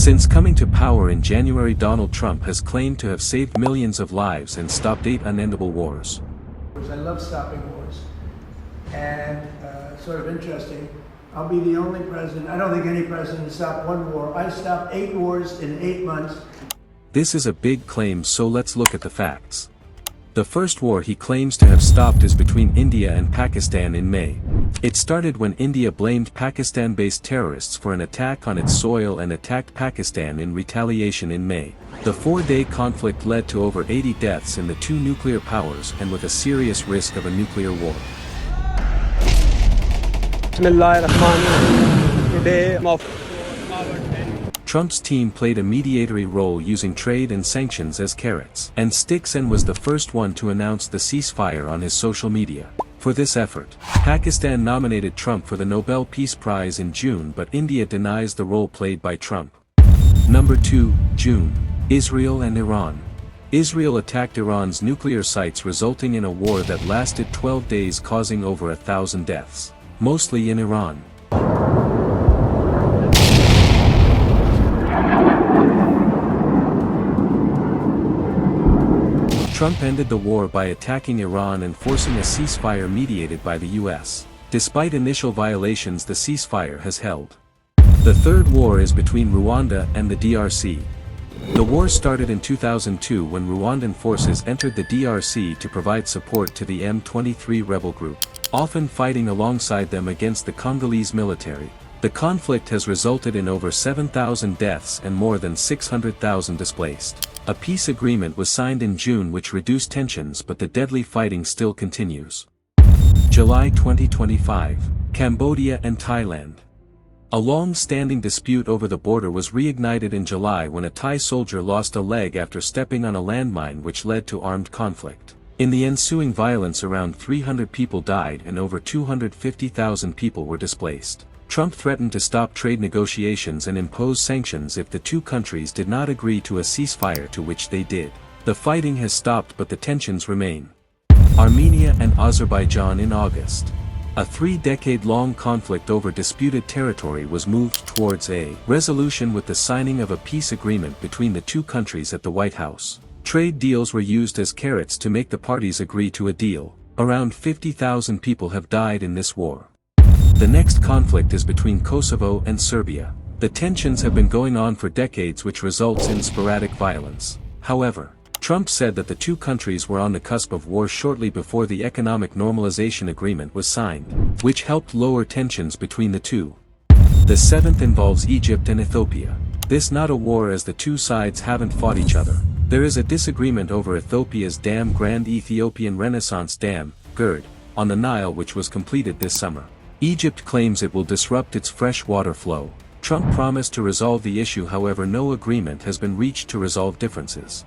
Since coming to power in January, Donald Trump has claimed to have saved millions of lives and stopped 8 unendable wars. I love stopping wars, and sort of interesting, I'll be the only president, I don't think any president has stopped one war. I stopped 8 wars in 8 months. This is a big claim, so let's look at the facts. The first war he claims to have stopped is between India and Pakistan in May. It started when India blamed Pakistan-based terrorists for an attack on its soil and attacked Pakistan in retaliation in May. The 4-day conflict led to over 80 deaths in the 2 nuclear powers and with a serious risk of a nuclear war. Today, Trump's team played a mediatory role using trade and sanctions as carrots and sticks and was the first one to announce the ceasefire on his social media. For this effort, Pakistan nominated Trump for the Nobel Peace Prize in June, but India denies the role played by Trump. Number 2, June. Israel and Iran. Israel attacked Iran's nuclear sites, resulting in a war that lasted 12 days, causing over 1,000 deaths, mostly in Iran. Trump ended the war by attacking Iran and forcing a ceasefire mediated by the US. Despite initial violations, the ceasefire has held. The third war is between Rwanda and the DRC. The war started in 2002 when Rwandan forces entered the DRC to provide support to the M23 rebel group, often fighting alongside them against the Congolese military. The conflict has resulted in over 7,000 deaths and more than 600,000 displaced. A peace agreement was signed in June which reduced tensions, but the deadly fighting still continues. July 2025. Cambodia and Thailand. A long-standing dispute over the border was reignited in July when a Thai soldier lost a leg after stepping on a landmine, which led to armed conflict. In the ensuing violence, around 300 people died and over 250,000 people were displaced. Trump threatened to stop trade negotiations and impose sanctions if the 2 countries did not agree to a ceasefire, to which they did. The fighting has stopped, but the tensions remain. Armenia and Azerbaijan. In August, a 3-decade-long conflict over disputed territory was moved towards a resolution with the signing of a peace agreement between the 2 countries at the White House. Trade deals were used as carrots to make the parties agree to a deal. Around 50,000 people have died in this war. The next conflict is between Kosovo and Serbia. The tensions have been going on for decades, which results in sporadic violence. However, Trump said that the 2 countries were on the cusp of war shortly before the Economic Normalization Agreement was signed, which helped lower tensions between the 2. The 7th involves Egypt and Ethiopia. This not a war, as the 2 sides haven't fought each other. There is a disagreement over Ethiopia's dam, Grand Ethiopian Renaissance Dam, GERD, on the Nile, which was completed this summer. Egypt claims it will disrupt its fresh water flow. Trump promised to resolve the issue, however no agreement has been reached to resolve differences.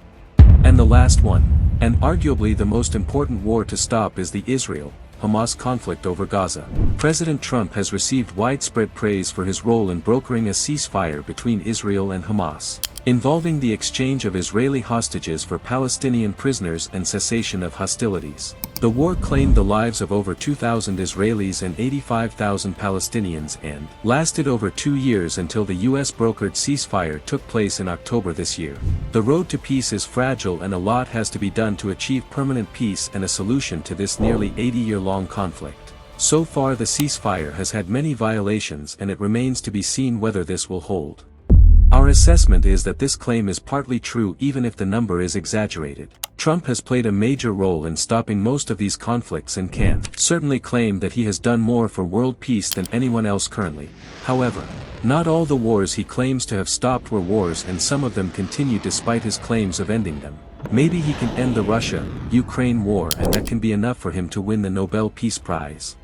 And the last one, and arguably the most important war to stop, is the Israel-Hamas conflict over Gaza. President Trump has received widespread praise for his role in brokering a ceasefire between Israel and Hamas, involving the exchange of Israeli hostages for Palestinian prisoners and cessation of hostilities. The war claimed the lives of over 2,000 Israelis and 85,000 Palestinians and lasted over 2 years until the US-brokered ceasefire took place in October this year. The road to peace is fragile, and a lot has to be done to achieve permanent peace and a solution to this nearly 80-year-long conflict. So far, the ceasefire has had many violations, and it remains to be seen whether this will hold. Our assessment is that this claim is partly true, even if the number is exaggerated. Trump has played a major role in stopping most of these conflicts and can certainly claim that he has done more for world peace than anyone else currently. However, not all the wars he claims to have stopped were wars, and some of them continue despite his claims of ending them. Maybe he can end the Russia-Ukraine war, and that can be enough for him to win the Nobel Peace Prize.